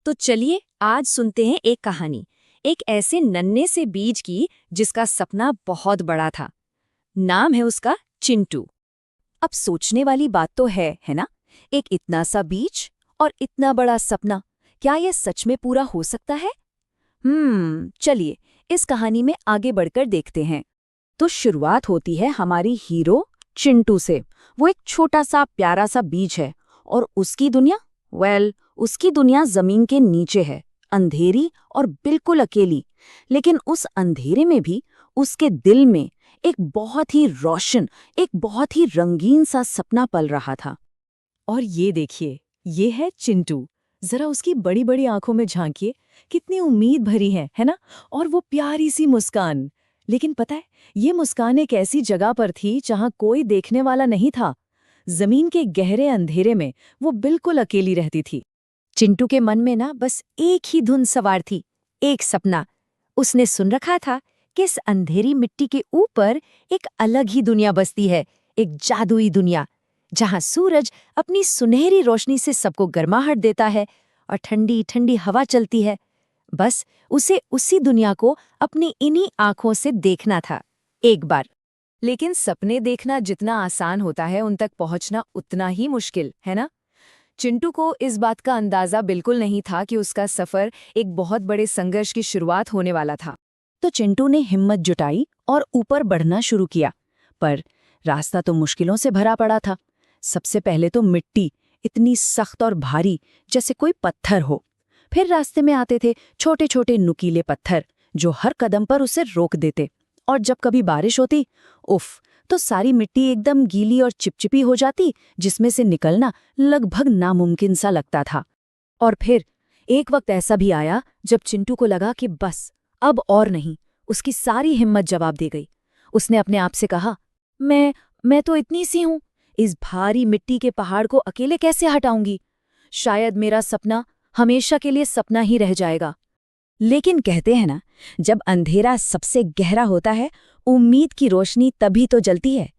तो चलिए आज सुनते हैं एक कहानी, एक ऐसे नन्हे से बीज की जिसका सपना बहुत बड़ा था। नाम है उसका चिंटू। अब सोचने वाली बात तो है ना? एक इतना सा बीज और इतना बड़ा सपना, क्या यह सच में पूरा हो सकता है? चलिए इस कहानी में आगे बढ़कर देखते हैं। तो शुरुआत होती है हमारी हीरो चिंटू से। वो एक छोटा सा प्यारा सा बीज है और उसकी दुनिया, उसकी दुनिया जमीन के नीचे है, अंधेरी और बिल्कुल अकेली। लेकिन उस अंधेरे में भी उसके दिल में एक बहुत ही रोशन, एक बहुत ही रंगीन सा सपना पल रहा था। और ये देखिए, ये है चिंटू। जरा उसकी बड़ी बड़ी आंखों में झांकिए, कितनी उम्मीद भरी है ना? और वो प्यारी सी मुस्कान। लेकिन पता है, ये मुस्कान एक ऐसी जगह पर थी जहां कोई देखने वाला नहीं था। जमीन के गहरे अंधेरे में वो बिल्कुल अकेली रहती थी। चिंटू के मन में ना बस एक ही धुन सवार थी, एक सपना। उसने सुन रखा था कि इस अंधेरी मिट्टी के ऊपर एक अलग ही दुनिया बसती है, एक जादुई दुनिया, जहां सूरज अपनी सुनहरी रोशनी से सबको गर्माहट देता है और ठंडी ठंडी हवा चलती है। बस उसे उसी दुनिया को अपनी इन्हीं आंखों से देखना था एक बार। लेकिन सपने देखना जितना आसान होता है, उन तक पहुंचना उतना ही मुश्किल है ना? चिंटू को इस बात का अंदाजा बिल्कुल नहीं था कि उसका सफर एक बहुत बड़े संघर्ष की शुरुआत होने वाला था। तो चिंटू ने हिम्मत जुटाई और ऊपर बढ़ना शुरू किया। पर रास्ता तो मुश्किलों से भरा पड़ा था। सबसे पहले तो मिट्टी, इतनी सख्त और भारी जैसे कोई पत्थर हो। फिर रास्ते में आते थे छोटे छोटे नुकीले पत्थर जो हर कदम पर उसे रोक देते। और जब कभी बारिश होती, उफ, तो सारी मिट्टी एकदम गीली और चिपचिपी हो जाती, जिसमें से निकलना लगभग नामुमकिन सा लगता था। और फिर एक वक्त ऐसा भी आया जब चिंटू को लगा कि बस अब और नहीं। उसकी सारी हिम्मत जवाब दे गई। उसने अपने आप से कहा, मैं तो इतनी सी हूं, इस भारी मिट्टी के पहाड़ को अकेले कैसे हटाऊंगी? शायद मेरा सपना हमेशा के लिए सपना ही रह जाएगा। लेकिन कहते हैं ना, जब अंधेरा सबसे गहरा होता है, उम्मीद की रोशनी तभी तो जलती है।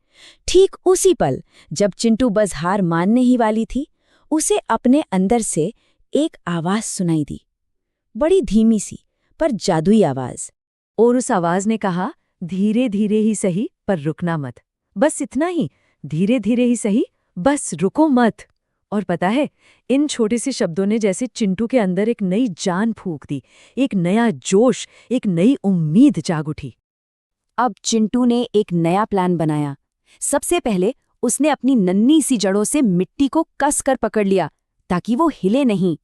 ठीक उसी पल, जब चिंटू बस हार मानने ही वाली थी, उसे अपने अंदर से एक आवाज सुनाई दी। बड़ी धीमी सी पर जादुई आवाज। और उस आवाज ने कहा, धीरे धीरे ही सही पर रुकना मत। बस इतना ही, धीरे धीरे ही सही, बस रुको मत। और पता है, इन छोटे से शब्दों ने जैसे चिंटू के अंदर एक नई जान फूंक दी, एक नया जोश, एक नई उम्मीद जाग उठी। अब चिंटू ने एक नया प्लान बनाया। सबसे पहले उसने अपनी नन्ही सी जड़ों से मिट्टी को कस कर पकड़ लिया ताकि वो हिले नहीं।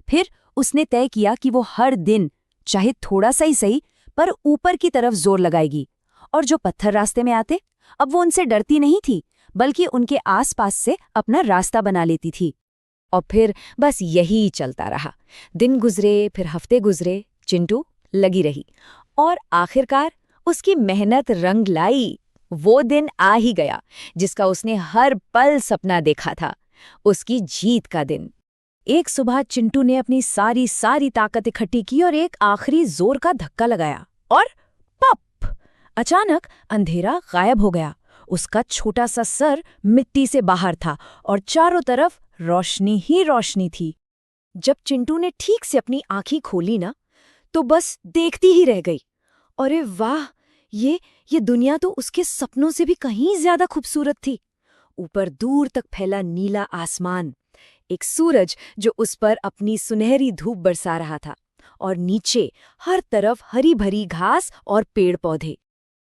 फिर उसने तय किया कि वो हर दिन, चाहे थोड़ा सा ही सही, पर ऊपर की तरफ जोर लगाएगी। और जो पत्थर रास्ते में आते, अब वो उनसे डरती नहीं थी, बल्कि उनके आसपास से अपना रास्ता बना लेती थी। और फिर बस यही चलता रहा। दिन गुजरे, फिर हफ्ते गुजरे, चिंटू लगी रही। और आखिरकार उसकी मेहनत रंग लाई। वो दिन आ ही गया जिसका उसने हर पल सपना देखा था, उसकी जीत का दिन। एक सुबह चिंटू ने अपनी सारी ताकत इकट्ठी की और एक आखिरी जोर का धक्का लगाया और पप! अचानक अंधेरा गायब हो गया। उसका छोटा सा सर मिट्टी से बाहर था और चारों तरफ रोशनी ही रोशनी थी। जब चिंटू ने ठीक से अपनी आंखें खोली ना, तो बस देखती ही रह गई। अरे वाह, ये दुनिया तो उसके सपनों से भी कहीं ज्यादा खूबसूरत थी। ऊपर दूर तक फैला नीला आसमान, एक सूरज जो उस पर अपनी सुनहरी धूप बरसा रहा था, और नीचे हर तरफ हरी भरी घास और पेड़ पौधे।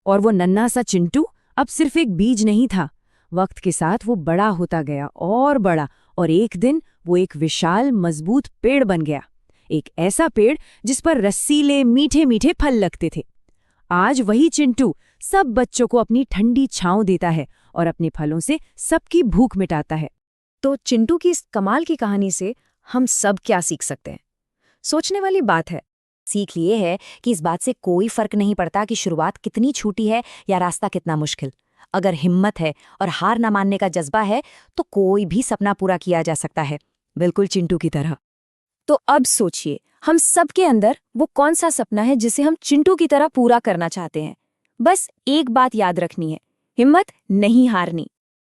और वो नन्हा सा चिंटू अब सिर्फ एक बीज नहीं था। वक्त के साथ वो बड़ा होता गया और बड़ा, और एक दिन वो एक विशाल मजबूत पेड़ बन गया। एक ऐसा पेड़ जिस पर रसीले मीठे मीठे फल लगते थे। आज वही चिंटू सब बच्चों को अपनी ठंडी छांव देता है और अपने फलों से सबकी भूख मिटाता है। तो चिंटू की इस कमाल की कहानी से हम सब क्या सीख सकते हैं? सोचने वाली बात है। सीख लिए है कि इस बात से कोई फर्क नहीं पड़ता कि शुरुआत कितनी छोटी है या रास्ता कितना मुश्किल। अगर हिम्मत है और हार ना मानने का जज्बा है, तो कोई भी सपना पूरा किया जा सकता है, बिल्कुल चिंटू की तरह। तो अब सोचिए, हम सबके अंदर वो कौन सा सपना है जिसे हम चिंटू की तरह पूरा करना चाहते हैं? बस एक बात याद रखनी है, हिम्मत नहीं हारनी।